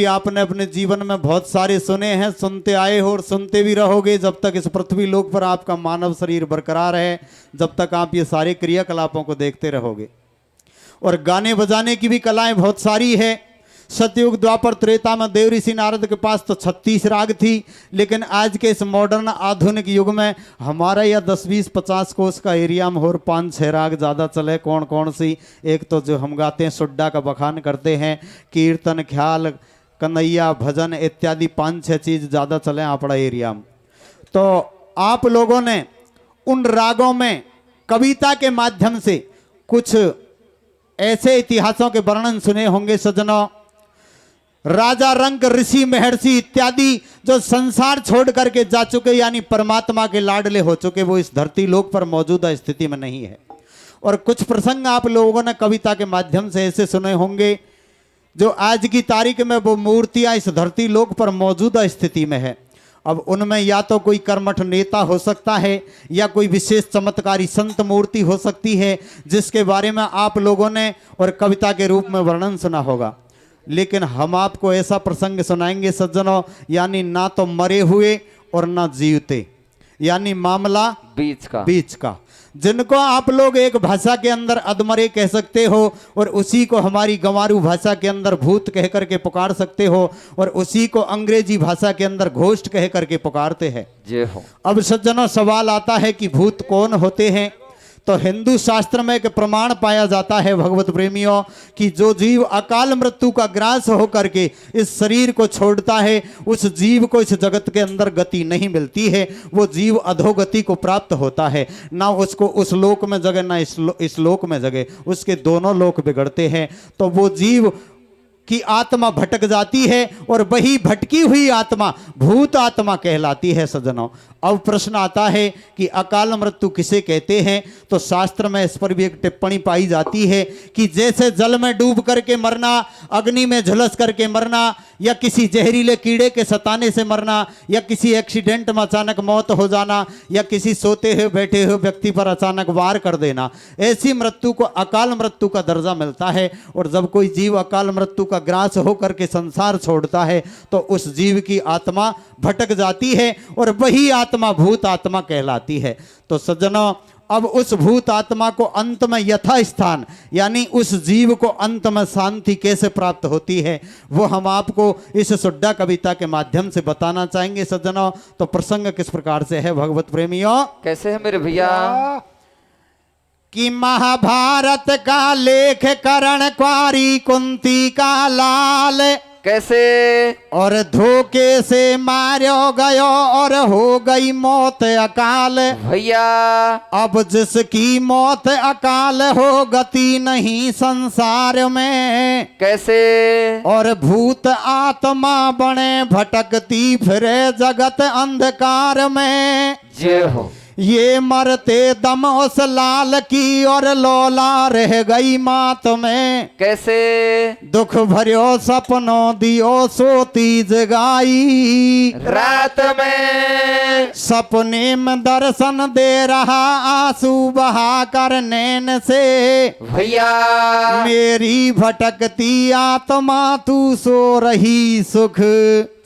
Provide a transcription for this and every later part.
आपने अपने जीवन में बहुत सारे सुने हैं, सुनते आए हो और सुनते भी रहोगे जब तक इस पृथ्वी लोक पर आपका मानव शरीर बरकरार है, जब तक आप ये सारे क्रियाकलापों को देखते रहोगे। और गाने बजाने की भी कलाएं बहुत सारी है। सतयुग द्वापर त्रेता में देव ऋषि नारद के पास तो 36 राग थी, लेकिन आज के इस मॉडर्न आधुनिक युग में हमारा या 10, 20, 50 कोस का एरिया में और 5-6 राग ज़्यादा चले। कौन कौन सी? एक तो जो हम गाते हैं सुड्डा का बखान करते हैं, कीर्तन, ख्याल, कन्हैया, भजन इत्यादि 5-6 चीज़ ज़्यादा चले आपड़ा एरिया में। तो आप लोगों ने उन रागों में कविता के माध्यम से कुछ ऐसे इतिहासों के वर्णन सुने होंगे सज्जनों। राजा रंक, ऋषि, महर्षि इत्यादि जो संसार छोड़ करके जा चुके, यानी परमात्मा के लाडले हो चुके, वो इस धरती लोक पर मौजूदा स्थिति में नहीं है। और कुछ प्रसंग आप लोगों ने कविता के माध्यम से ऐसे सुने होंगे जो आज की तारीख में वो मूर्तियां इस धरती लोक पर मौजूदा स्थिति में है। अब उनमें या तो कोई कर्मठ नेता हो सकता है या कोई विशेष चमत्कारी संत मूर्ति हो सकती है, जिसके बारे में आप लोगों ने और कविता के रूप में वर्णन सुना होगा। लेकिन हम आपको ऐसा प्रसंग सुनाएंगे सज्जनों, यानी ना तो मरे हुए और ना जीवते, यानी मामला बीच का, जिनको आप लोग एक भाषा के अंदर अधमरे कह सकते हो और उसी को हमारी गंवारू भाषा के अंदर भूत कह करके पुकार सकते हो, और उसी को अंग्रेजी भाषा के अंदर घोस्ट कह करके पुकारते हैं। जय हो। अब सज्जनों, सवाल आता है कि भूत कौन होते हैं? तो हिंदू शास्त्र में एक प्रमाण पाया जाता है भगवत प्रेमियों कि जो जीव अकाल मृत्यु का ग्रास होकर के इस शरीर को छोड़ता है, उस जीव को इस जगत के अंदर गति नहीं मिलती है। वो जीव अधोगति को प्राप्त होता है, ना उसको उस लोक में जगह ना इस लोक में जगह, उसके दोनों लोक बिगड़ते हैं। तो वो जीव की आत्मा भटक जाती है और वही भटकी हुई आत्मा भूत आत्मा कहलाती है सज्जनों। अब प्रश्न आता है कि अकाल मृत्यु किसे कहते हैं? तो शास्त्र में इस पर भी एक टिप्पणी पाई जाती है कि जैसे जल में डूब करके मरना, अग्नि में झुलस करके मरना, या किसी जहरीले कीड़े के सताने से मरना, या किसी एक्सीडेंट में अचानक मौत हो जाना, या किसी सोते हुए बैठे हुए व्यक्ति पर अचानक वार कर देना, ऐसी मृत्यु को अकाल मृत्यु का दर्जा मिलता है। और जब कोई जीव अकाल मृत्यु का ग्रास होकर के संसार छोड़ता है तो उस जीव की आत्मा भटक जाती है और वही आत्मा भूत आत्मा कहलाती है। तो सज्जनों, अब उस भूत आत्मा को अंत में यथा स्थान, यानी उस जीव को अंत में शांति कैसे प्राप्त होती है, वो हम आपको इस सुड्डा कविता के माध्यम से बताना चाहेंगे सज्जनों। तो प्रसंग किस प्रकार से है भगवत प्रेमियों? कैसे है मेरे भैया? कि महाभारत का लेख करण क्वारी कुंती का लाल, कैसे? और धोखे से मारो गयो और हो गई मौत अकाल। भैया अब जिसकी मौत अकाल हो गति नहीं संसार में, कैसे? और भूत आत्मा बने भटकती फिरे जगत अंधकार में। जय हो। ये मरते दम उस लाल की और लोला रह गई मात में। कैसे? दुख भरियो सपनों दियो सोती जगाई, रात में सपने में दर्शन दे रहा आंसू बहा कर नैन से। भैया मेरी भटकती आत्मा तू सो रही सुख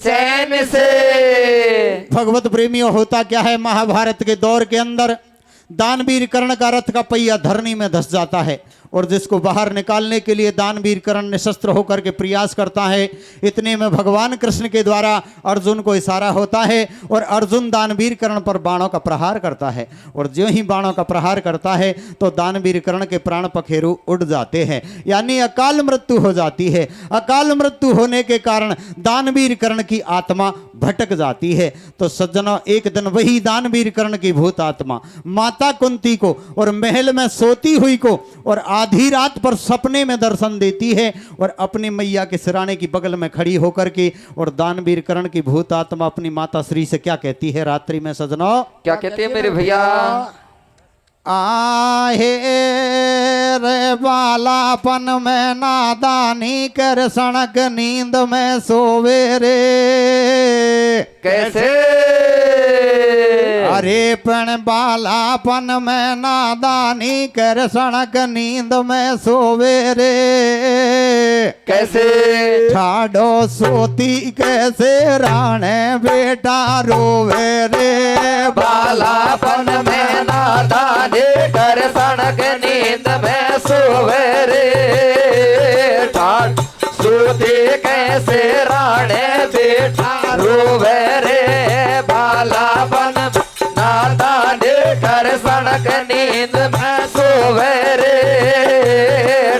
चैन से। भगवत प्रेमियों, होता क्या है महाभारत के दौर के अंदर दानवीर कर्ण का रथ का पहिया धरनी में धंस जाता है और जिसको बाहर निकालने के लिए दानवीर कर्ण निशस्त्र होकर के प्रयास करता है। इतने में भगवान कृष्ण के द्वारा अर्जुन को इशारा होता है और अर्जुन दानवीर कर्ण पर बाणों का प्रहार करता है। और ज्यों ही बाणों का प्रहार करता है तो दानवीर कर्ण के प्राण पखेरु उड़ जाते हैं, यानी अकाल मृत्यु हो जाती है। अकाल मृत्यु होने के कारण दानवीर कर्ण की आत्मा भटक जाती है। तो सज्जनों, एक दिन वही दानवीर कर्ण की भूत आत्मा माता कुंती को और महल में सोती हुई को और आधी रात पर सपने में दर्शन देती है और अपनी मैया के सिराने की बगल में खड़ी होकर के, और दानवीर कर्ण की भूत आत्मा अपनी माता श्री से क्या कहती है रात्रि में सज्जनों? क्या कहते हैं मेरे भैया? आहे रे बालापन में नादानी कर सड़क नींद में सोवे रे। कैसे? अरे पण बालापन में नादानी कर सड़क नींद में सोवे रे। कैसे ठाडो सोती कैसे राणे बेटा रोवे रे। बालापन में नादानी कर सड़क नींद में सोवे रे। ठाड सोती कैसे राणे बेटा रोवे रे। बालापन नादानी कर सड़क नींद में सोवे रे।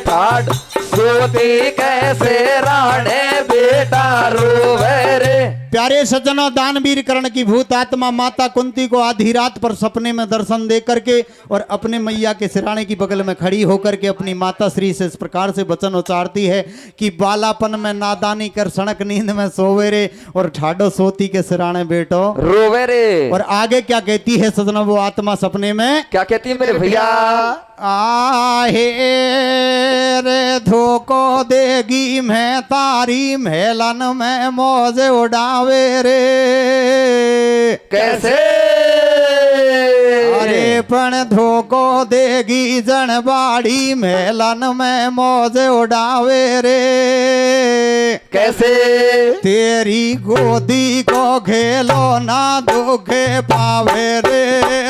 ठाड सोती कैसे राणे बेटा रोवे रे। प्यारे सज्जनों, दानवीर कर्ण की भूत आत्मा माता कुंती को आधी रात पर सपने में दर्शन दे करके और अपने मैया के सिराने की बगल में खड़ी होकर के अपनी माता श्री से इस प्रकार से वचन उचारती है कि बालापन में नादानी कर सड़क नींद में सोवे रे और ठाडो सोती के सिराने बेटो रोवे रे। और आगे क्या कहती है सज्जनों वो आत्मा सपने में? क्या कहती है मेरे भैया? आहे रे धोको देगी मैं तारी मेलन में मौज उड़ावे रे। कैसे? अरे पण धोको देगी जनबाड़ी मेलन में मौज उड़ावे रे। कैसे? तेरी गोदी को खेलो ना दुखे पावे रे।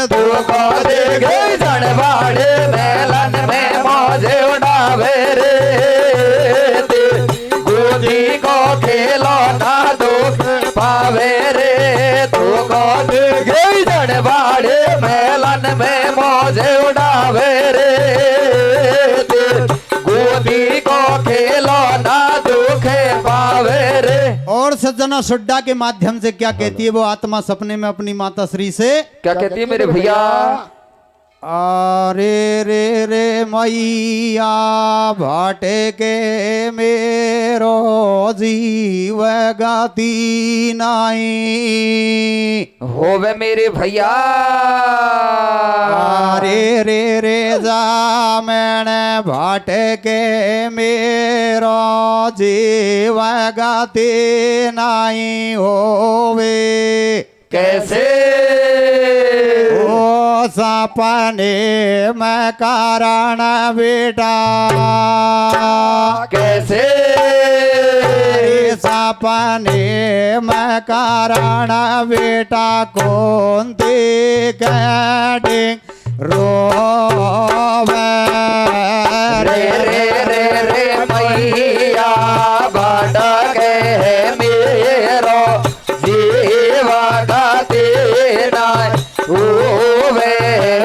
धोखो देगे जनबाड़े मेलन में मौज उड़ावे रे। गोदी को खेलो ना दुख पावे रे। धोखो देगे जनबाड़े मेलन में मौज उड़ावे रे। गोदी को खेलो ना दुख पावे रे। और सज्जना सुड्डा के माध्यम से क्या कहती है वो आत्मा सपने में अपनी माता श्री से? क्या कहती है मेरे भैया? अरे रे रे मैया भाटे के मेरो जीव गति नाई। होवे मेरे भैया। अरे रे रे जा मैंने भाटे के मेरो जीव गति नाई होवे। कैसे? ओ सपने में कारण बेटा। कैसे? सपने में कारण बेटा कौन देखे रोवे रे रे रे रे मैया भटक है मेरो जीवा गाते नाय। ओवे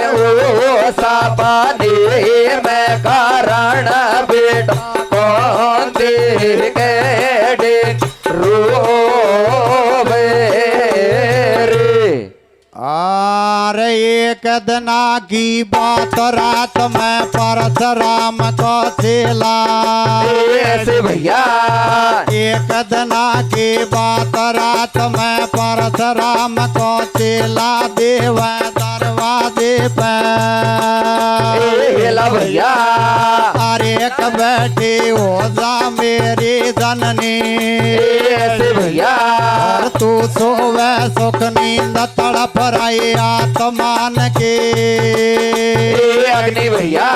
ओ सपने में कारण बेटा कौन देखे रोवे रे। आर एक दना की बात रात में परशुराम को चेला। ऐसे भैया। एक दना की बात रात में परशुराम को चेला देव दरवाजे पे। हेला भैया। अरे एक बैठे ओझा मेरी जननी। ऐसे भैया। और तू सोवे सुख नींद तड़प रही आत्मान के। अग्नि भैया।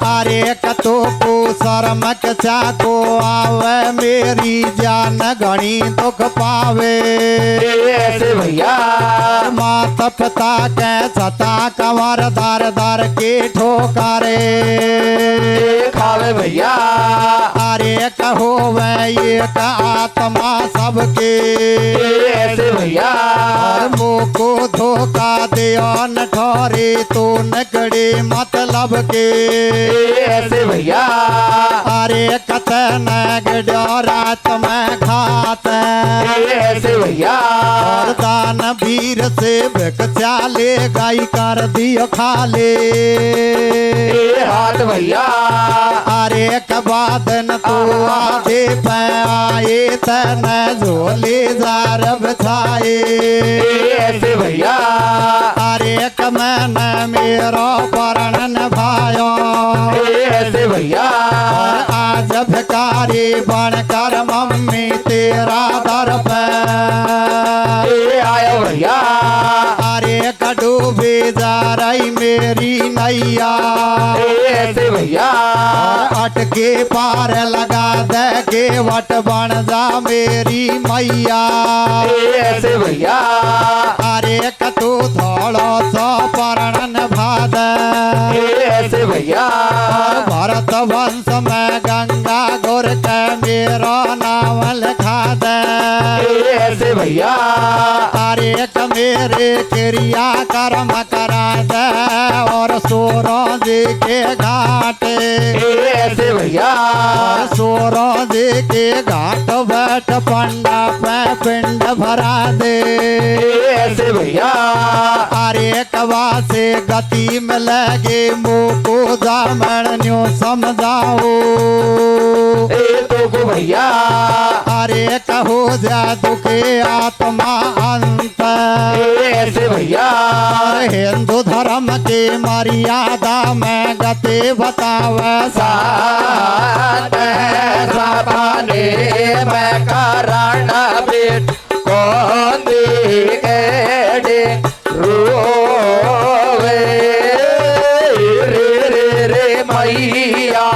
अरे कतो को शर्मक चाको आवे मेरी जान घनी दुख पावे। ऐसे भैया। माता पिता के छता कंवर दर दर के ठोकारे खावे भैया। अरे कहो वह एक आत्मा सबके। ऐसे भैया। और मुँह को धोखा दिया न ठोरे तो नकड़े मतलब के। ऐसे भैया। अरे कतन रात में खात। ऐसे भैया। और दान वीर से भिक्षा ले गाय कर दियो खाले। हाथ भैया। अरे कबादन तो आधे पे आए तन झोले जार बछाए। ऐसे भैया। अरे कमन मेरो परणन भायो। ऐसे भैया। आज भिकारी बनकर मम्मी तेरा दर पे आयो भैया। अरे नैया ऐसे भैया और अटके पार लगा दे के वट बन जा मेरी मैया ऐसे भैया अरे कतू थोड़ो सो परणन भाद ऐसे भैया भरत वंश में गंगा गुर के मेरो नाम लिखा दे ऐसे भैया अरे मेरे क्रिया कर्म करा दे और सोरों जी के घाट ऐसे भैया और सोरों जी के घाट बैठ पंडा पे पिंड भरा दे ऐसे भैया अरे कवा से गति मिलेगी मुँह को जामन न्यू समझाओ तो को भैया अरे कहो जा दुखे आत्मा अंत ऐसे भैया हिंदू धर्म के मर्यादा में गति बतावे साथ सपने में कारण बेट कौन दिखेड़े रोवे रे मैया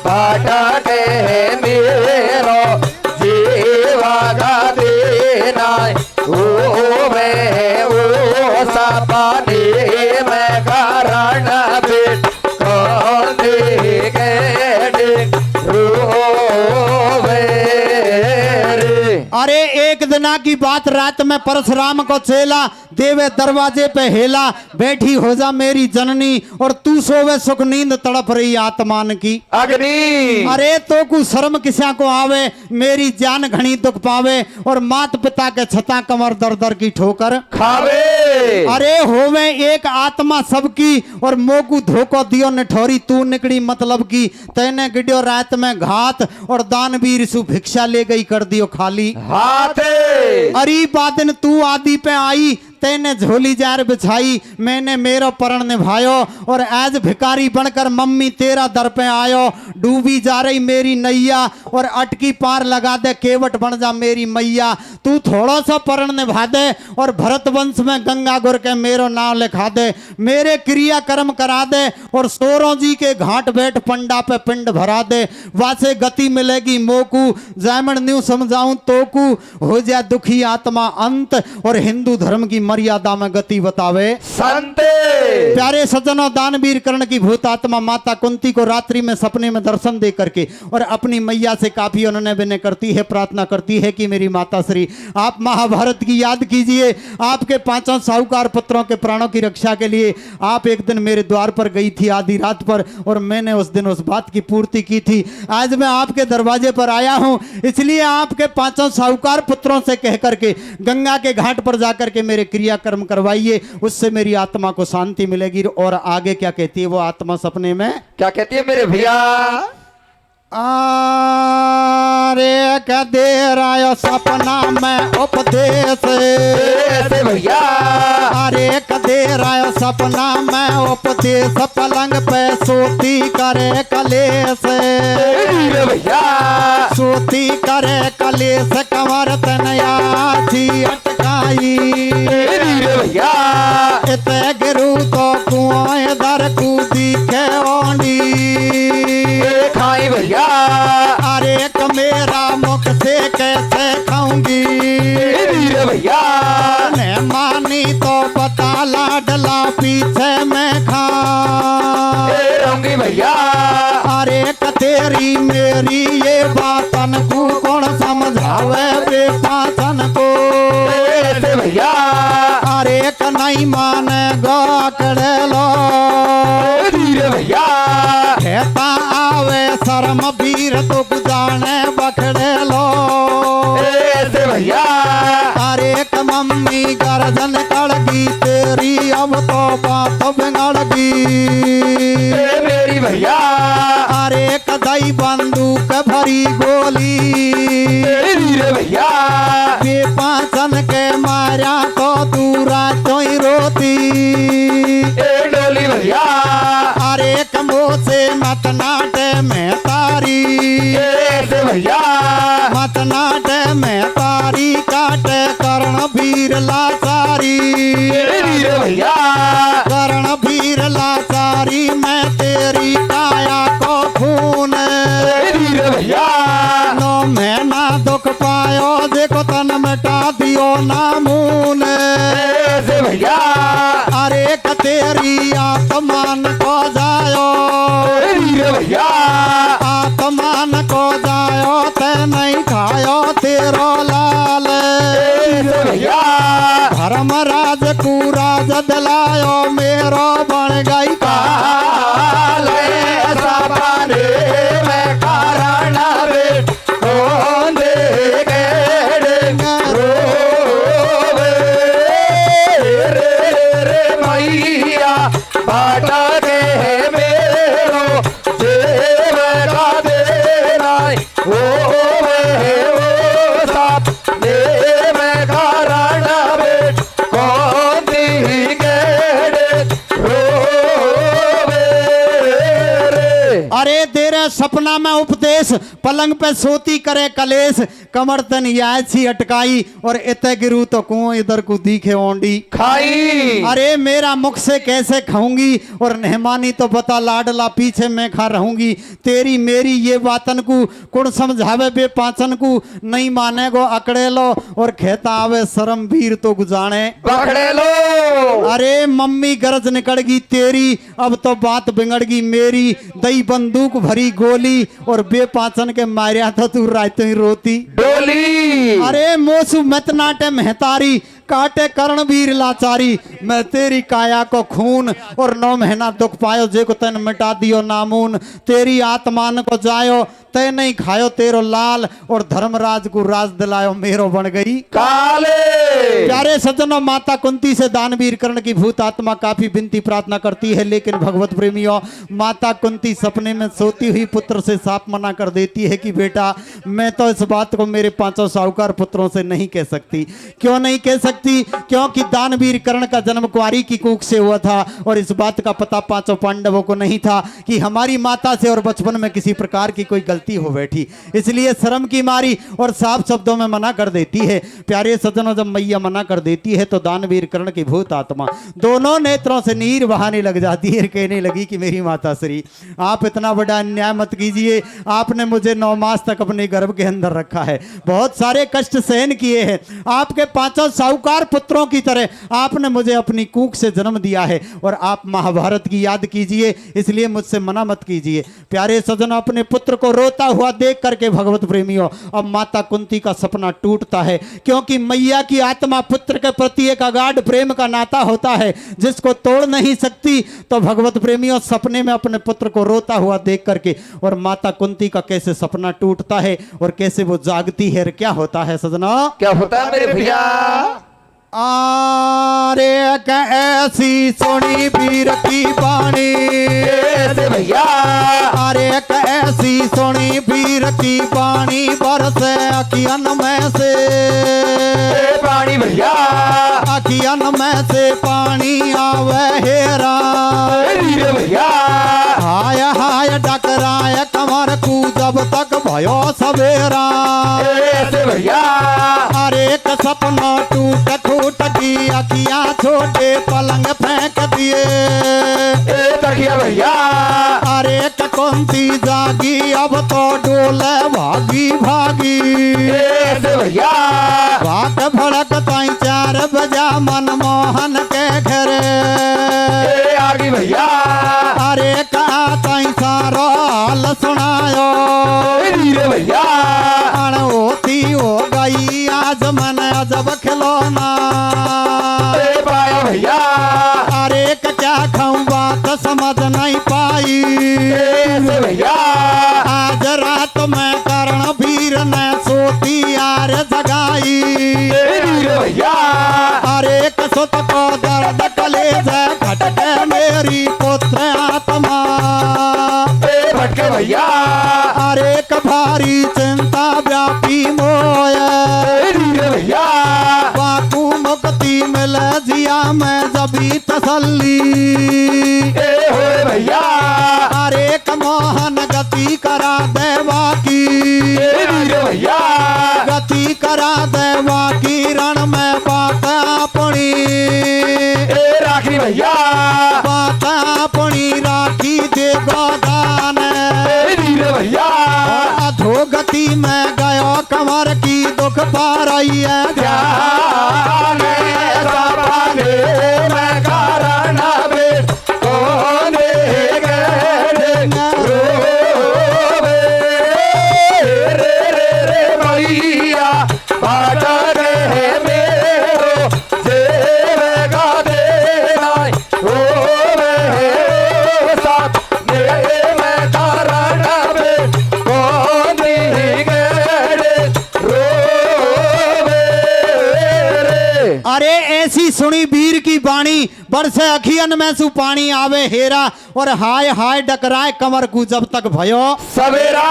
भटके मेरो जीवा का देना ओ मैं ओ सपने में कारण बेट कौन दिखेड़े रोवे रे। अरे एक दिना की बात रात में परशुराम को चेला देवे दरवाजे पे हेला बैठी हो जा मेरी जननी और तू सोवे सुख नींद तड़प रही आत्मान की अग्नि अरे तो कु शर्म किसा को आवे मेरी जान घनी दुख पावे और मात पिता के छता कमर दर दर की ठोकर खावे अरे होवे एक आत्मा सबकी और मोकू धोको दियो निठोरी तू निकड़ी मतलब की तैने गिडियो रात में घात और दानवीर सु भिक्षा ले गई कर दियो खाली हाथे अरी बादन तू आदि पे आई तैने झोली जार बिछाई मैंने मेरो परण निभायो और आज भिकारी बनकर मम्मी तेरा दर पे आयो डूबी जा रही मेरी नैया और अटकी पार लगा दे केवट बन जा मेरी मैया तू थोड़ा सा परण निभा दे और भरत वंश में गंगा गुर के मेरो नाम लिखा दे मेरे क्रिया कर्म करा दे और सोरों जी के घाट बैठ पंडा पे पिंड भरा दे वासे गति मिलेगी मोकू जैमन न्यू समझाऊं तोकू हो जाए दुखी आत्मा अंत और हिंदू धर्म की मर्यादा में गति बतावे संते प्यारे सज्जनों दानवीर कर्ण की भूत आत्मा माता कुंती को रात्रि में सपने में दर्शन दे करके और अपनी मैया से काफी उन्होंने विनय करती है प्रार्थना करती है कि मेरी माता श्री आप महाभारत की याद कीजिए आपके पांचों साहूकार पुत्रों के प्राणों की रक्षा के लिए आप एक दिन मेरे द्वार पर गई थी आधी रात पर और मैंने उस दिन उस बात की पूर्ति की थी आज मैं आपके दरवाजे पर आया हूं इसलिए आपके पांचों साहूकार पुत्रों से कह करके गंगा के घाट पर जाकर के मेरे क्रिया कर्म करवाइए उससे मेरी आत्मा को शांति मिलेगी और आगे क्या कहती है वो आत्मा सपने में क्या कहती है मेरे भैया अरे क्या दे रहा सपना में उपदेश ऐसे भैया अरे क्या दे रहा सपना में उपदेश पलंग पे सोती करे कलेश भैया सोती करे कलेश कमर तनया थी अटकाई भैया इते गिरू तो कुआं दर कूदी के ओंडी खाई भैया अरे एक मेरा मुख से कैसे खाऊंगी भैया ने मानी तो बता लाडला पीछे में खा रहूंगी भैया अरे तेरी मेरी ये बातन को कौन समझावे बेपाचन को ऐसे भैया अरे नहीं माने गाकड़े लो भैया कहता आवे शर्म वीर तो जाने बखड़े लो ऐसे भैया अरे मम्मी गर्दन कड़गी तेरी अब तो बात बिगड़गी मेरी भैया अरे कदाई बंदूक भरी गोली भैया बेपाचन के मारा तो दूरा चोई रोती डोली भैया अरे कमो से मत नाटे में तारी ऐसे भैया मत नाटे में तारी काटे कर्ण वीर लाचारी भैया कर्ण वीर लाचारी तन मिटा दियो नामून ऐसे भैया अरे तेरी आत्मान को जायो वीर भैया आत्मान को जायो ते नहीं खायो तेरो लाल ऐसे भैया धर्मराज को राज दिलायो मेरो बन गई काल ऐसा बने मैं कारण बेट कौन देखे रोवे रे मैया बाटा के मेरो जेब का देना ओ साप ने मैं कारण बेट कौन दिखे रोवे रे। अरे तेरे सपना में उपदेश पलंग पे सोती करे कलेश कमर तन याची अटकाई और इते गिरू तो कुओं इधर को दिखे ओंडी खाई अरे मेरा मुख से कैसे खाऊंगी और मेहमानी तो बता लाडला पीछे मैं खा रहूंगी तेरी मेरी ये बातन को कुण समझावे बे पाचन को नहीं माने गो अकड़े लो और कहता आवे शर्म वीर तो गुजाने पकड़े लो अरे मम्मी गरज निकलगी तेरी अब तो बात बिगड़गी मेरी दई बंदूक भरी गोली और बेपाचन के मारिया था तू रात ही रोती डोली अरे मोसू मतनाटे महतारी काटे कर्णवीर लाचारी मैं तेरी काया को खून और 9 महीना दुख पायो जे को तन मिटा दियो नामून तेरी आत्मान को जायो तय नहीं खायो तेरो लाल और धर्मराज को राज दिलायो मेरो बन गई काले प्यारे सज्जनों माता कुंती से दानवीर कर्ण की भूत आत्मा काफी विनती प्रार्थना करती है लेकिन भगवत प्रेमियों माता कुंती सपने में सोती हुई पुत्र से साफ मना कर देती है कि बेटा मैं तो इस बात को मेरे 5 साहूकार पुत्रों से नहीं कह सकती क्यों नहीं कह सकती क्योंकि दानवीर कर्ण का जन्म कुंवारी की कूख से हुआ था और इस बात का पता 5 पांडवों को नहीं था कि हमारी माता से और बचपन में किसी प्रकार की कोई गलती हो बैठी इसलिए शर्म की मारी और साफ शब्दों में मना कर देती है प्यारे सज्जनों जब मैया मना कर देती है तो दानवीर कर्ण की भूत आत्मा दोनों नेत्रों से नीर बहाने लग जाती है कहने लगी कि मेरी माता श्री आप इतना बड़ा अन्याय मत कीजिए आपने मुझे 9 मास तक अपने गर्भ के अंदर रखा है बहुत सारे कष्ट सहन किए हैं आपके 5 साहूकार पुत्रों की तरह आपने मुझे अपनी कूख से जन्म दिया है और आप महाभारत की याद कीजिए इसलिए मुझसे मना मत कीजिए प्यारे सज्जन अपने पुत्र को रोता हुआ देख करके भगवत प्रेमियों अब माता कुंती का सपना टूटता है क्योंकि मैया की आत्मा पुत्र के प्रति एक अगाध प्रेम का नाता होता है जिसको तोड़ नहीं सकती तो भगवत प्रेमियों सपने में अपने पुत्र को रोता हुआ देख करके और माता कुंती का कैसे सपना टूटता है और कैसे वो जागती है क्या होता है सजना क्या होता है मेरे भैया आरे कैसी सोनी पीर की पानी ऐसे भैया अरे कैसी सोनी पीर की पानी बरसे अखियन में से पानी भैया अखियन में से पानी आवे हेरा वीर भैया हाय हाय डकराए कमर को जब तक भयो सवेरा ऐसे भैया अरे एक सपना टूट फूट की अखियां छोटे पलंग फेंक दिए तकिया भैया अरे कुंती जागी अब तो डोले भागी भागी ऐसे भैया भाग भड़क ताई 4 बजा मनमोहन के घरे आगे भैया अरे कहा ताई सारो हाल सुनायो वीर भैया अणहोती हो गई आज मन अजब खिलौना पाया भैया अरे क्या खाऊं बात समझ नहीं पाई ऐसे भैया आज रात में कर्ण वीर ने सोती यार जगाई वीर भैया अरे कसुत को दर्द कलेज खटके मेरी पुत्र आत्मा भटके भैया अरे भारी चिंता व्यापी मोय वीर भैया बाकू मुक्ति मिल जिया मैं जबी तसल्ली होए भैया अरे मोहन गति करा देवा की वीर भैया गति करा देवा की रण में बात अपनी राखी भैया बात अपनी राखी दे गोदान वीर भैया अधोगति में गयो कमर की दुख पा रही दिए ध्यान सपने में कारण बे कौन गए रोवे रे रे रे मैया बाट रे मेरो जेवेगा देना रोवे साथ में कारण बे कौन गए रोवे रे। अरे ऐसी सुनी वीर की बाणी बरसे अखियन में सु पानी आवे हेरा और हाय हाय डकराए कमर को जब तक भयो सवेरा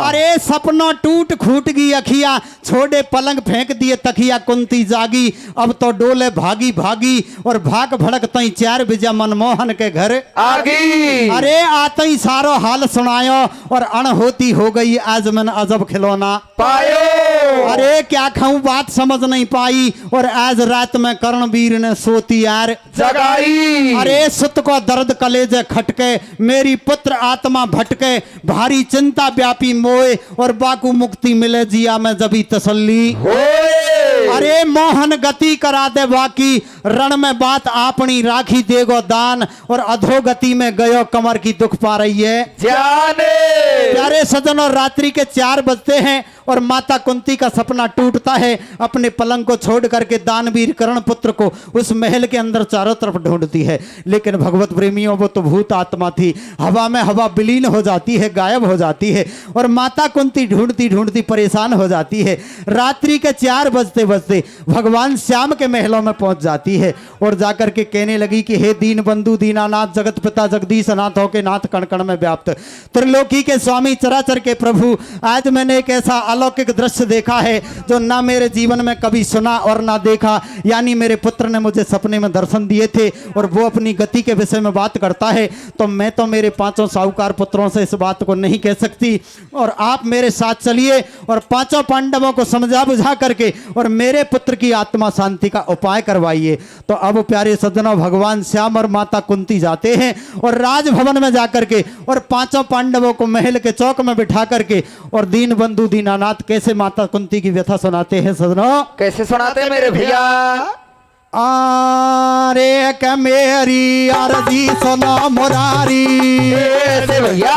अरे सपना टूट खूट गई अखिया छोड़े पलंग फेंक दिए तखिया कुंती जागी अब तो डोले भागी भागी और भाग भड़क तई 4 बजे मनमोहन के घर आगी अरे आते ही सारो हाल सुनायो और अणहोती हो गई आज मन अजब खिलौना पायो अरे क्या खाऊं बात समझ नहीं पाई और आज रात में कर्णवीर ने सोती यार जगाई अरे सुत को दर्द कलेजे खटके मेरी पुत्र आत्मा भटके भारी चिंता व्यापी मोए और बाकू मुक्ति मिले जिया में जबी तसल्ली होए अरे मोहन गति करा दे बाकी रण में बात आपनी राखी देगो दान और अधोगति में गयो कमर की दुख पा रही है जाने प्यारे सजनों रात्रि के 4 बजते हैं और माता कुंती का सपना टूटता है अपने पलंग को छोड़ करके दानवीर कर्ण पुत्र को उस महल के अंदर चारों तरफ ढूंढती है लेकिन भगवत प्रेमियों वो तो भूत आत्मा थी हवा में हवा विलीन हो जाती है गायब हो जाती है और माता कुंती ढूंढती ढूंढती परेशान हो जाती है रात्रि के 4 बजते बजते भगवान श्याम के महलों में पहुंच जाती है और जाकर के कहने लगी कि हे दीन बंधु दीनानाथ जगत पिता जगदीश अनाथों के नाथ कण कण में व्याप्त त्रिलोकी के स्वामी चराचर के प्रभु आज मैंने एक ऐसा अलौकिक दृश्य देखा है जो ना मेरे जीवन में कभी सुना और ना देखा यानी मेरे पुत्र ने मुझे सपने में दर्शन दिए थे और वो अपनी गति के विषय में बात करता है तो मैं तो मेरे 5 साहूकार पुत्रों से इस बात को नहीं कह सकती और आप मेरे साथ चलिए और 5 पांडवों को समझा बुझा करके और मेरे पुत्र की आत्मा शांति का उपाय करवाइए। तो अब प्यारे सज्जनों भगवान श्याम और माता कुंती जाते हैं और राजभवन में जाकर के और 5 पांडवों को महल के चौक में बिठा करके और दीन बंधु दीनानाथ कैसे माता कुंती की व्यथा सुनाते हैं सजनों कैसे सुनाते मेरे भैया अरे के मेरी अर्जी सुनो मुरारी कैसे भैया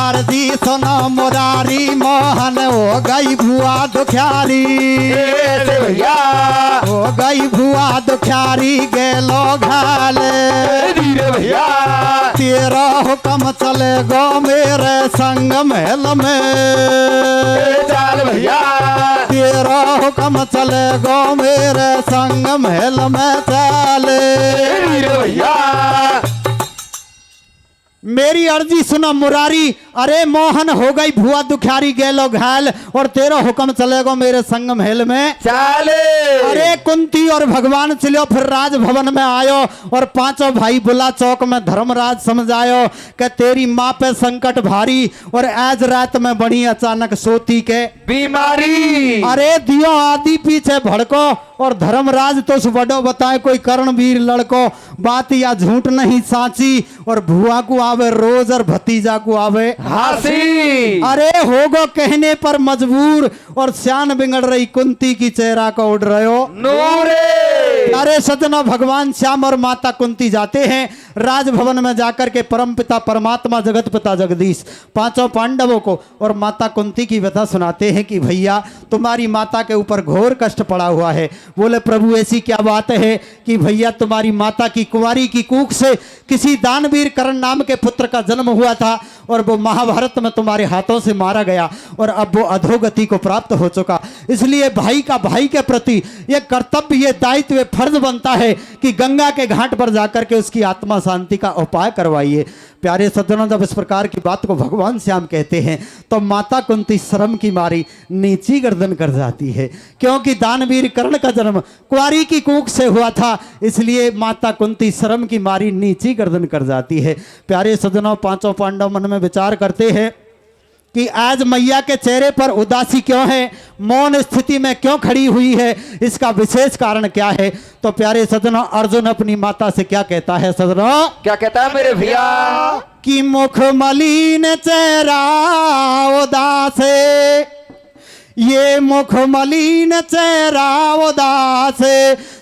अर्जी सुनो मुरारी मोहन हो गई भुआ दुखियारी कैसे भैया हो गई भुआ दुखियारी गेलो घाल धीरे भैया तेरा हुक्म चले गो मेरे संग महल में चाल भैया तेरा हुक्म चले गो मेरे संग महल में चले धीरे भैया मेरी अर्जी सुनो मुरारी अरे मोहन हो गई भुआ दुखियारी गेलो घायल और तेरा हुक्म चलेगो मेरे संग महल में चाले अरे कुंती और भगवान चलो फिर राजभवन में आयो और 5 भाई बुला चौक में धर्मराज समझायो कि तेरी माँ पे संकट भारी और आज रात में बड़ी अचानक सोती के बीमारी अरे दियो आदि पीछे भड़को और धर्मराज तो बड़ो बताए कोई कर्णवीर लड़को बात या झूठ नहीं साची और भुआ को आवे रोज और भतीजा को आवे हासी अरे होगो कहने पर मजबूर और श्यान बिगड़ रही कुंती की चेहरा को उड़ रहे हो नूरे अरे सजना भगवान श्याम और माता कुंती जाते हैं राजभवन में जाकर के परमपिता परमात्मा जगत पिता जगदीश 5 पांडवों को और माता कुंती की व्यथा सुनाते हैं कि भैया तुम्हारी माता के ऊपर घोर कष्ट पड़ा हुआ है। बोले प्रभु ऐसी क्या बात है कि भैया तुम्हारी माता की कुंवारी की कूख से किसी दानवीर कर्ण नाम के पुत्र का जन्म हुआ था और वो महाभारत में तुम्हारे हाथों से मारा गया और अब वो अधोगति को प्राप्त हो चुका। इसलिए भाई का भाई के प्रति ये कर्तव्य ये दायित्व फर्ज बनता है कि गंगा के घाट पर जाकर के उसकी आत्मा शांति का उपाय करवाइए। प्यारे सज्जनों जब इस प्रकार की बात को भगवान श्याम कहते हैं तो माता कुंती शर्म की मारी नीची गर्दन कर जाती है क्योंकि दानवीर कर्ण का जन्म कुंवारी की कूख से हुआ था इसलिए माता कुंती शर्म की मारी नीची गर्दन कर जाती है। प्यारे सज्जनों 5 पांडव मन में विचार करते हैं कि आज मैया के चेहरे पर उदासी क्यों है, मौन स्थिति में क्यों खड़ी हुई है, इसका विशेष कारण क्या है। तो प्यारे सजनों अर्जुन अपनी माता से क्या कहता है सजनों, क्या कहता है मेरे भैया कि मुख मलिन चेहरा उदास ये मुख मलिन चेहरा उदास,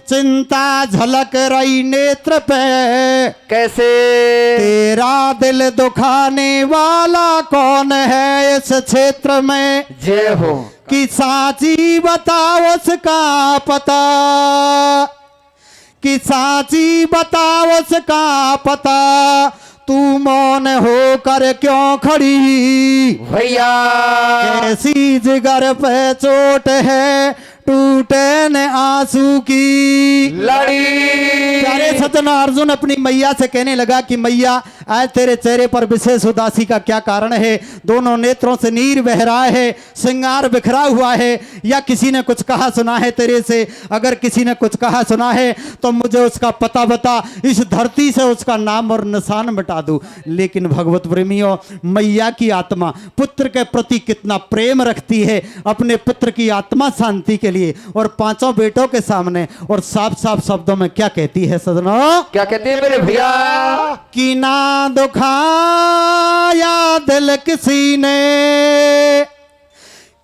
चिंता झलक रही नेत्र पे। कैसे तेरा दिल दुखाने वाला कौन है इस क्षेत्र में? जय हो। कि साची बताओ उसका पता, कि साची बताओ उसका पता, तू मौन होकर क्यों खड़ी? भैया कैसी जिगर पे चोट है, टूटे न आंसू की लड़ी। प्यारे सज्जन, अर्जुन अपनी मैया से कहने लगा कि मैया आज तेरे चेहरे पर विशेष उदासी का क्या कारण है? दोनों नेत्रों से नीर बह रहा है, श्रृंगार बिखरा हुआ है, या किसी ने कुछ कहा सुना है तेरे से? अगर किसी ने कुछ कहा सुना है तो मुझे उसका पता बता, इस धरती से उसका नाम और निशान मिटा दूं। लेकिन भगवत प्रेमियों, मैया की आत्मा पुत्र के प्रति कितना प्रेम रखती है, अपने पुत्र की आत्मा शांति के लिए और पांचों बेटों के सामने और साफ साफ शब्दों में क्या कहती है सजनों? क्या कहते हैं मेरे भैया? कि ना दुखाया दिल किसी ने,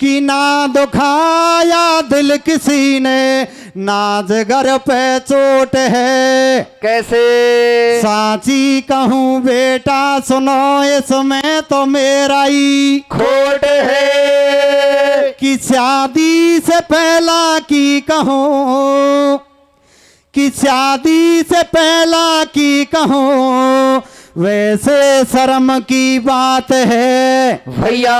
कि ना दुखाया दिल किसी ने, ना जिगर पे चोट है। कैसे साची कहूँ बेटा सुनो, इसमें तो मेरा ही खोट है। कि शादी से पहला की कहूँ, कि शादी से पहला की कहूँ, वैसे शर्म की बात है। भैया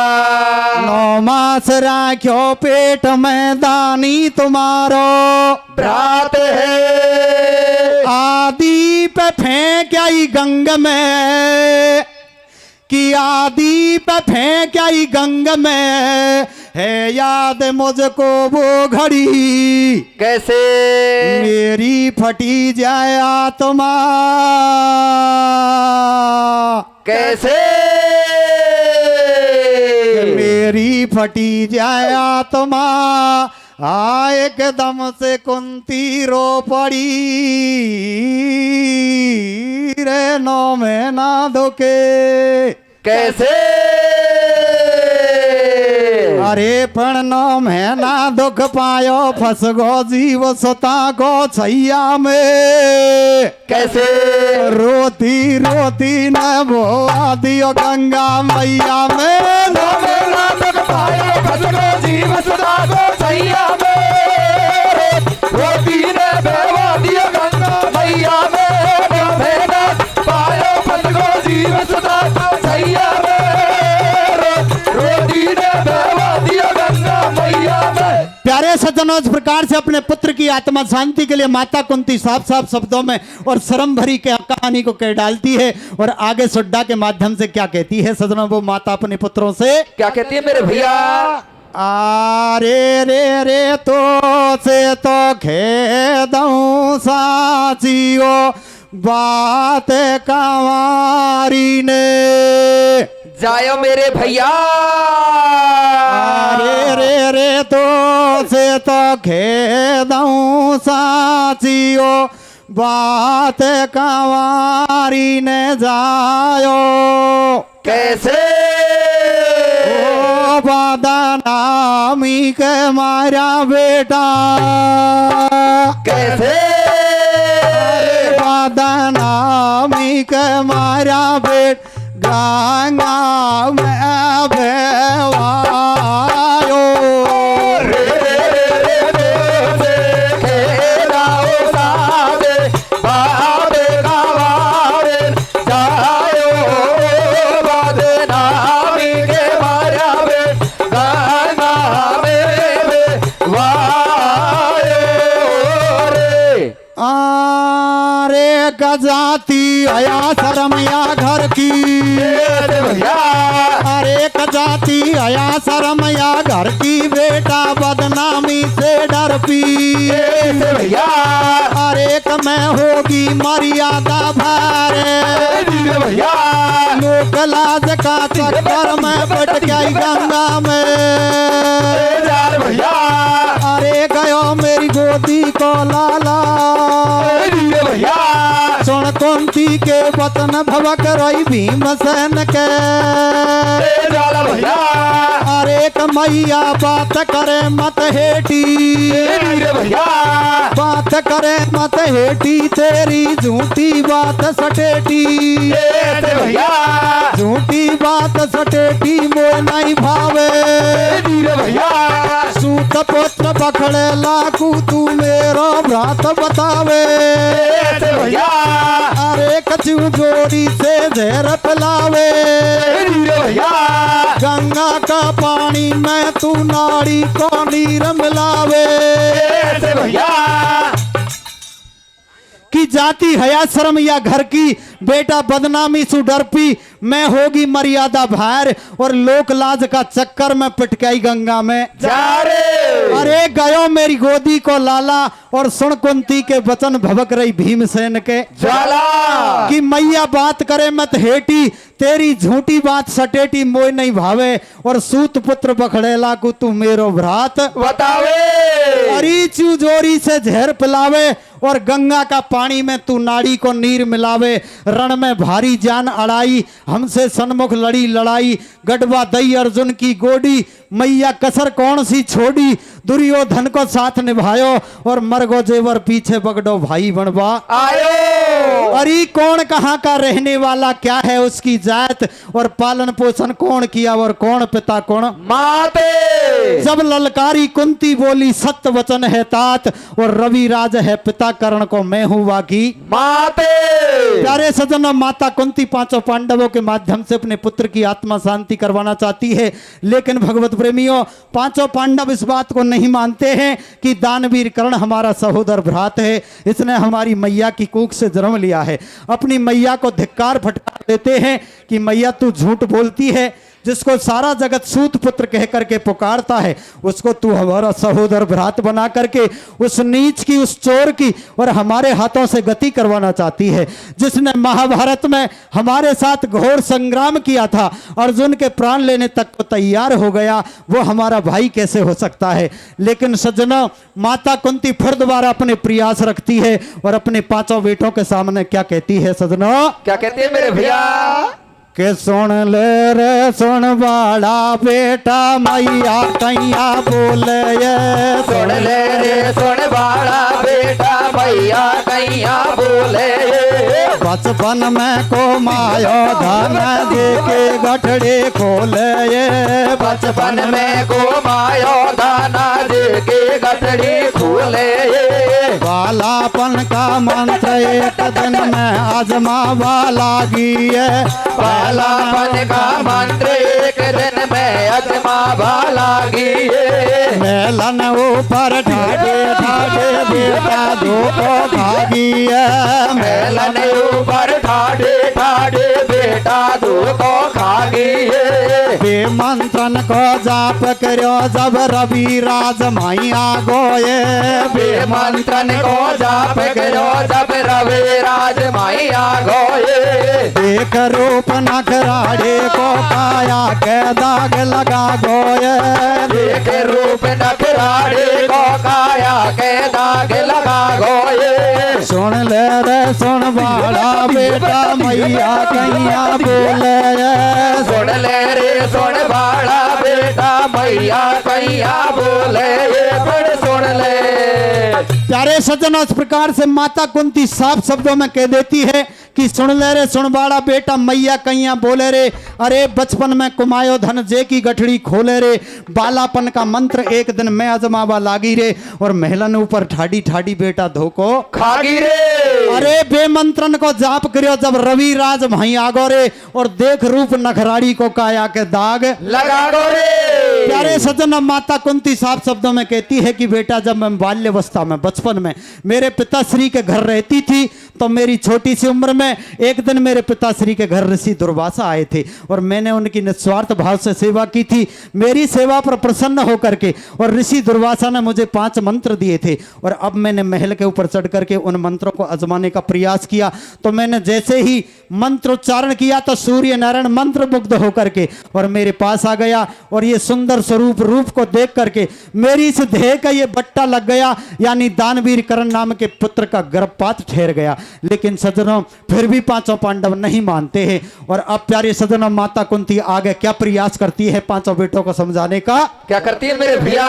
9 मास राख्यो पेट में दानी तुम्हारो, रात है। आदि पे फेंक आई गंग में, कि आदि पे फेंक आई गंग में, है याद मुझको वो घड़ी। कैसे मेरी फटी जाए आत्मा, कैसे मेरी फटी जाए आत्मा, एकदम से कुंती रो पड़ी रे, 9 महीना धोके। कैसे अरे पण 9 महीना दुख पायो, फंस गो जीव सता को छैया में। कैसे रोती रोती न वो दियो गंगा मैया में। जीव सदा को सैया में, रोती ने बेवा दिया गंगा मैया में। पायो फंस गो जीव सदा को सैया में, रोती ने बेवा दिया गंगा मैया में। प्यारे सज्जनों, इस प्रकार से अपने पुत्र की आत्मा शांति के लिए माता कुंती साफ साफ शब्दों में और शर्म भरी कहानी को कह डालती है और आगे सुड्डा के माध्यम से क्या कहती है सज्जनों? वो माता अपने पुत्रों से क्या कहती है मेरे भैया? आरे रे रे तो से तो खेदऊं साचियो, बात कंवारी ने। जायो मेरे भैया। अरे रे रे तो से तो खेदऊं साचियो, बात कंवारी ने जायो। कैसे ओ बदनामी के मारा बेटा, कैसे बदनामी के मारा बेट, गंगा में भेवायो। जाती आया शरमया घर की, अरे जाती आया शरमया घर की, बेटा बदनामी से डर पी। अरे मैं होगी मर्यादा भारे, लोक लाज का चक्कर में पट गई गंगा में। अरे गयो मेरी गोदी को लाला, सुन को कुंती के वतन भवक रही भीमसेन के। जाला भैया अरे मैया बात करे मत हेटी, वीर भैया बात करे मत हेटी, तेरी झूठी बात सटेटी। भैया झूठी बात सटेटी मोह नहीं भावे, वीर भैया सूत पुत्र पकड़े लाकू तू मेरो भ्रात बतावे। भैया अरे कछु जोड़ी से जहर पिलावे, वीर भैया गंगा का पानी में तू नाड़ी को नीर मिलावे। भैया की जाति हया शर्म या घर की, बेटा बदनामी सु डरपी, मैं होगी मर्यादा बाहर, और लोक लाज का चक्कर में पिटकाई गंगा में जा रे। अरे गयो मेरी गोदी को लाला, और सुन कुंती के वचन भवक रही भीमसेन के। ज्वाला कि मैया बात करे मत हेटी, तेरी झूठी बात सटेटी मोय नहीं भावे, और सूत पुत्र बखड़ेला को तू मेरो भ्रात बतावे। अरी चू जोरी से जहर पिलावे, और गंगा का पानी में तू नाड़ी को नीर मिलावे। रण में भारी जान अड़ाई, हमसे सन्मुख लड़ी लड़ाई, गढ़वा दई अर्जुन की गोडी, मैया कसर कौन सी छोड़ी, दुर्योधन को साथ निभायो, और मरगो जेवर पीछे बगडो भाई बनवा आयो। अरे कौन कहाँ का रहने वाला, क्या है उसकी जात, और पालन पोषण कौन किया, और कौन पिता कौन माते। जब ललकारी कुंती बोली सत्य वचन है तात, और रवि राज है पिता कर्ण को मैं हूँ वाकी माते। प्यारे सजन, माता कुंती पांचों पांडवों के माध्यम से अपने पुत्र की आत्मा शांति करवाना चाहती है, लेकिन भगवत प्रेमियों पांचों पांडव इस बात को नहीं मानते हैं कि दानवीर कर्ण हमारा सहोदर भ्रात है, इसने हमारी मैया की कूख से जन्म लिया है। अपनी मैया को धिक्कार फटकार देते हैं कि मैया तू झूठ बोलती है, जिसको सारा जगत सूत पुत्र कह करके पुकारता है, उसको तू हमारा सहोदर भ्रात बना करके उस नीच की, उस चोर की और हमारे हाथों से गति करवाना चाहती है। जिसने महाभारत में हमारे साथ घोर संग्राम किया था, अर्जुन के प्राण लेने तक को तैयार हो गया, वो हमारा भाई कैसे हो सकता है। लेकिन सज्जनों, माता कुंती फिर दोबारा अपने प्रयास रखती है और अपने पांचों बेटों के सामने क्या कहती है सज्जनों? क्या कहते हैं मेरे भैया? के सुन ले रे सुन बाड़ा बेटा, मैया कैया बोले ये। सुन ले रे सुन बाड़ा बेटा, मैया कैया बोले ये। बचपन में को मायो धन दे के गठड़े खोले ये। बचपन में को मायो दाना दे के गठड़ी खोले ये। बालापन का मंत्र एक दिन में आजमावा लागी है। बालापन का मंत्र एक दिन में आजमावा लागी है। मेलन ऊपर ठाडे ठाडे बेटा धोको भागी है। मेलन ऊपर ठाडे ठाडे बेटा धोको खागी है। बेमंत्रन को जाप करो जब रवि राज मैया गोये। बेमंत्रन को जाप करो जब रवि राज मैया गोये। देख रूप नखराड़े को पाया के दाग लगा गोये। देख रूप नखराड़े को काया के दाग लगा गोये। सुन ले रे सुन बाड़ा बेटा, मैया कैया बोले ये। सुन ले रे सुन बाड़ा बेटा, मैया कैया बोले ये। फिर सुन ले। प्यारे सज्जनों, इस प्रकार से माता कुंती साफ शब्दों में कह देती है कि सुन ले रे सुन बाड़ा बेटा, मैया कैया बोले रे। अरे बचपन में कुमायो धन जे की गठड़ी खोले रे। बालापन का मंत्र एक दिन मैं आजमावा लागी रे, और महलन ऊपर ठाडी ठाडी बेटा धोको खागी रे। अरे बेमंत्रन को जाप करियो जब रवि राज भाई आगो रे, और देख रूप नखराड़ी को काया के दाग लगा गो रे। प्यारे सज्जन, माता कुंती साफ शब्दों में कहती है कि बेटा जब मैं बाल्यावस्था में बचपन में मेरे पिताश्री के घर रहती थी, तो मेरी छोटी सी उम्र में एक दिन मेरे पिताश्री के घर ऋषि दुर्वासा आए थे, और मैंने उनकी निस्वार्थ भाव से सेवा की थी। मेरी सेवा पर प्रसन्न होकर के और ऋषि दुर्वासा ने मुझे 5 मंत्र दिए थे, और अब मैंने महल के ऊपर चढ़ करके उन मंत्रों को आजमाने बुलवाने का प्रयास किया। तो मैंने जैसे ही मंत्रोच्चारण किया तो सूर्य नारायण मंत्र मुग्ध होकर के और मेरे पास आ गया और ये सुंदर स्वरूप रूप को देख करके मेरी इस देह का ये बट्टा लग गया, यानी दानवीर कर्ण नाम के पुत्र का गर्भपात ठहर गया। लेकिन सज्जनों फिर भी पांचों पांडव नहीं मानते हैं। और अब प्यारे सज्जनों माता कुंती आगे क्या प्रयास करती है पांचों बेटों को समझाने का। क्या करती है मेरे भैया?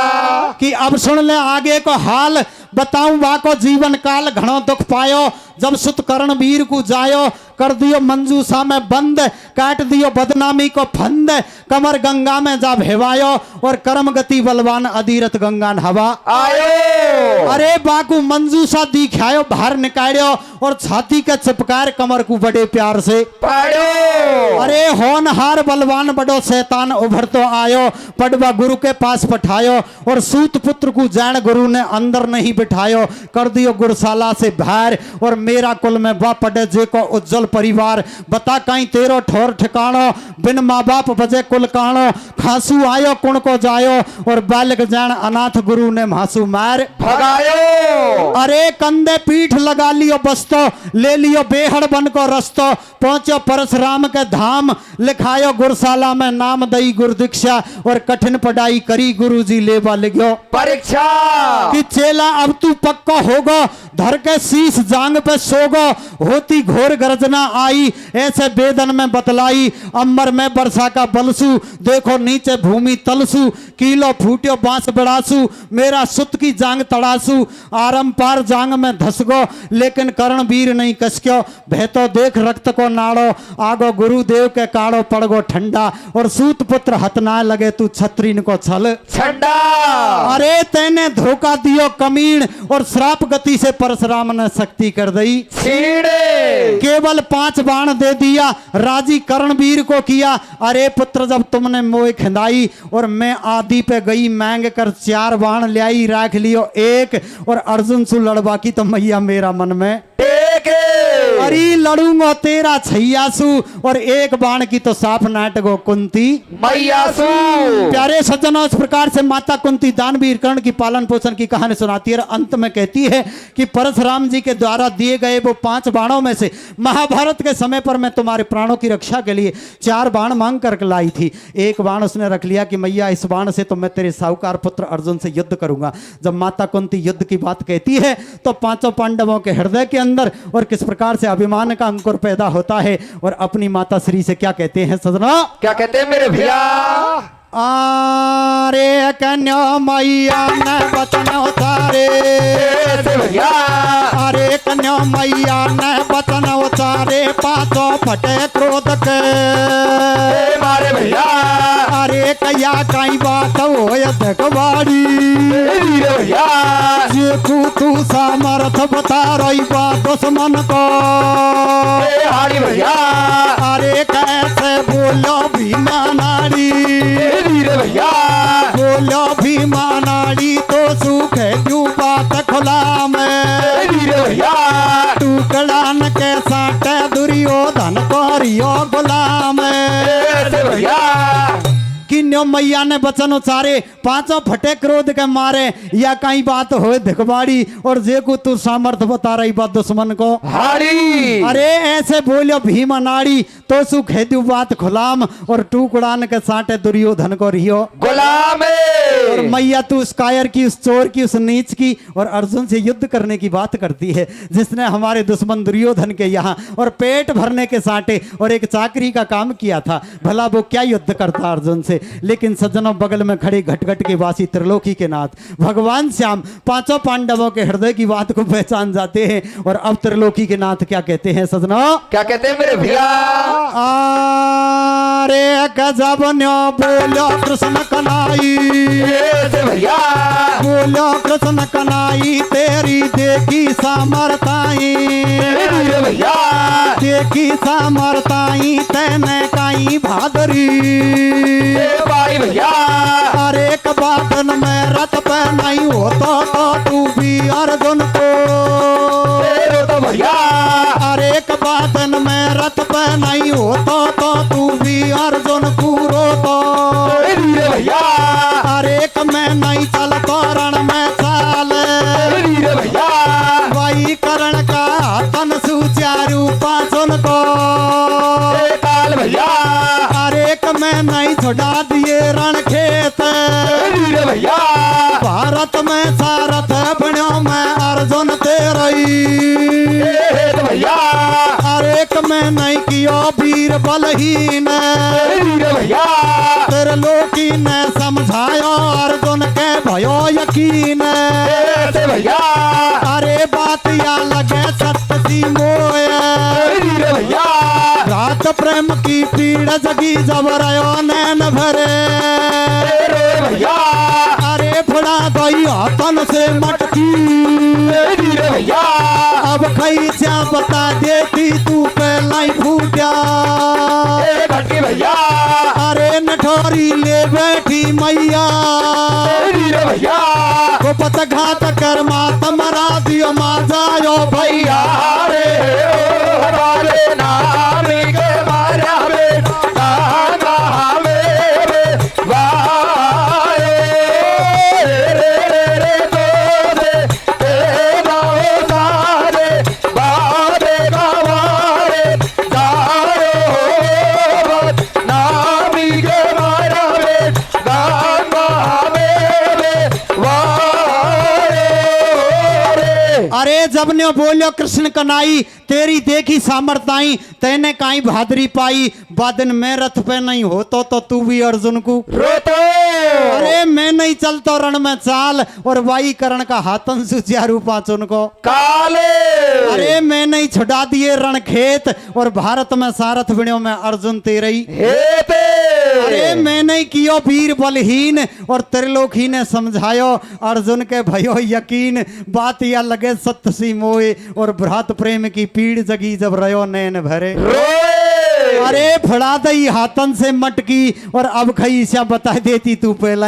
कि अब सुन ले आगे को हाल, बताऊं वाको जीवन काल घणो दुख पायो, जब सुत कर्ण वीर को जायो, कर दियो मंजूसा में बंद, काट दियो बदनामी को फंद, कमर गंगा में जा भेवायो, और कर्म गति बलवान अधीरथ गंगा हवा आयो। अरे बाकू मंजूसा दिखायो बाहर निकालो, और छाती के चिपकार कमर को बड़े प्यार से पाड़ो। अरे होनहार बलवान बड़ो शैतान उभर तो आयो, पड़वा गुरु के पास पठायो, और सूत पुत्र को जान गुरु ने अंदर नहीं बिठायो, कर दियो गुरशाला से बाहर, और मेरा कुल में बा पड़े जे को उज्जवल परिवार, बता कहीं तेरो ठोर ठिकानो, बिन माँ बाप बजे कुल कानो, खांसू आयो कुण को जायो, और बालक जान अनाथ गुरु ने मासू मार भगायो। अरे कंधे पीठ लगा लियो बस्तो, ले लियो बेहड़ बन को रस्तो, पहुंचो परशुराम के धाम, लिखायो गुरशाला में नाम दई गुरु दीक्षा, और कठिन पढ़ाई करी गुरु जी लेवा लिखो परीक्षा। कि चेला अब तू पक्का होगो, धर के शीश जांग पे सोगो, होती घोर गर्जना आई, ऐसे बेदन में बतलाई, अम्बर में वर्षा का बलसू, देखो नीचे भूमि तलसू, कीलो फूटियो बांस बड़ासू, मेरा सुत की जांग तड़ासू, आरम पार जांग में धसगो, लेकिन कर्ण वीर नहीं कसक्यो, बहतो देख रक्त को नाड़ो, आगो गुरुदेव के काड़ो पड़गो ठंडा, और सूत पुत्र हथ ना लगे तू छत्रीन को छल छंडा। अरे तेने धोखा दियो कमीन, और श्राप गति से परशुराम ने शक्ति कर दी छीड़े। केवल 5 बाण दे दिया, राजी कर्णवीर को किया। अरे पुत्र जब तुमने मोह खिंदाई, और मैं आदि पे गई मांग कर 4 बाण ले आई, राख लियो एक, और अर्जुन से लड़वा की तो मैया मेरा मन में अरे लड़ूंगा तेरा छैयासु, और एक बाण की तो साफ नाटको कुंती मैयासु। प्यारे सज्जनों इस प्रकार से माता कुंती दानवीर कर्ण की पालन पोषण की कहानी सुनाती है, और अंत में कहती है कि परशुराम जी के द्वारा दिए गए वो 5 बाणों में से महाभारत के समय पर मैं तुम्हारे प्राणों की रक्षा के लिए 4 बाण मांग कर लाई थी, एक बाण उसने रख लिया कि मैया इस बाण से तो मैं तेरे साहूकार पुत्र अर्जुन से युद्ध करूंगा। जब माता कुंती युद्ध की बात कहती है तो पांचों पांडवों के हृदय के अंदर और किस प्रकार से अभिमान का अंकुर पैदा होता है, और अपनी माता श्री से क्या कहते हैं सजना। क्या कहते हैं मेरे भैया? आरे कन्या मैया ने बचन उतारे, भैया अरे कन्या मैया ने बचन उतारे, 5 फटे क्रोध के मारे भैया। अरे कया कई बात हो देखवाड़ी, भैया जे तू सामर्थ बता रही बात दुश्मन को, हाड़ी भैया। अरे कैसे बोलो भीमा नाड़ी, भैया बोलो भीमा नाड़ी तो सुख है क्यों बात खुला में, भैया टुकड़ान के साटे दुर्योधन को रियो गुलाम भैया। किन्यो मैया ने बचन उचारे, 5 फटे क्रोध के मारे, या कई बात हो दिखबाड़ी, और जे को तू सामर्थ बता रही बात दुश्मन को हाड़ी। अरे ऐसे बोलो भीम नाड़ी तो सुख है बात खुलाम, और टुकड़ान के साटे दुर्योधन को रियो गुलाम। और मैया तू उस कायर की, उस चोर की, उस नीच की, और अर्जुन से युद्ध करने की बात करती है, जिसने हमारे दुश्मन दुर्योधन के यहाँ और पेट भरने के साटे और एक चाकरी का काम किया था, भला वो क्या युद्ध करता अर्जुन से। लेकिन सज्जनों बगल में खड़े घटघट के वासी त्रिलोकी के नाथ भगवान श्याम 5 पांडवों के हृदय की बात को पहचान जाते हैं, और अब त्रिलोकी के नाथ क्या कहते हैं सज्जनों। क्या कहते हैं मेरे भैया? अरे गजब न्यो बोलो कृष्ण कनाई, भैया बोलो कृष्ण कनाई, तेरी देखी सामर्थाई, भैया देखी सामर्थाई, तेने काई भादरी, भाई भैया। अरे एक बादन में रथ पे नहीं हो तो तू भी अर्जुन को, तो भैया अरे एक बादन में रथ पे नहीं हो तो तू भी अर्जुन पूरो तो, भैया अरे एक में नहीं चल तो रण में चाल, भैया वही करण का तन छुड़ा दिए रण खेत वीर भैया भारत में सारथ बण्यो मैं अर्जुन तेरई भैया अरे एक में नहीं कियो वीर बलहीन वीर भैया तेरे लोकी ने समझायो अर्जुन के भयो यकीन भैया अरे बात या लगे सत्य सी मोय वीर भैया रात प्रेम की पीड़ जगी जब रयो नैन भरे भैया अरे फड़ा गई हाथन से मटकी वीर भैया अब खई क्या बता देती तू पहला ही फूटा भटके भैया अरे नठोरी ले बैठी मैया वीर भैया को पतघात कर माता मरा दियो मा जायो भैया रे रे नाम के मारा रे नाम रे वाए रे रे तो दे तेरा सारे बाबे बावारे दारो नाम के मारा रे नाम रे वाए अरे जब ने बोलियो कृष्ण कनाई तेरी देखी सामर्थाई तेने काई भादरी पाई बादन में रथ पे नहीं होतो तो तू भी अर्जुन को रोतो अरे मैं नहीं चलतो रण में चाल और वाई करण का हाथन सुचिया रूपा चुन को काले अरे मैं नहीं छुड़ा दिए रण खेत और भारत में सारथ बिण्यो में अर्जुन तेरई हेते अरे मैं नहीं कियो वीर बलहीन और त्रिलोकी ने समझायो अर्जुन के भयो यकीन बात या लगे सत्य सी मोए और भ्रात प्रेम की पीड़ जगी जब रयो नैन भरे रोए अरे फड़ा दई हाथन से मटकी और अब खई से बता देती तू पहला ही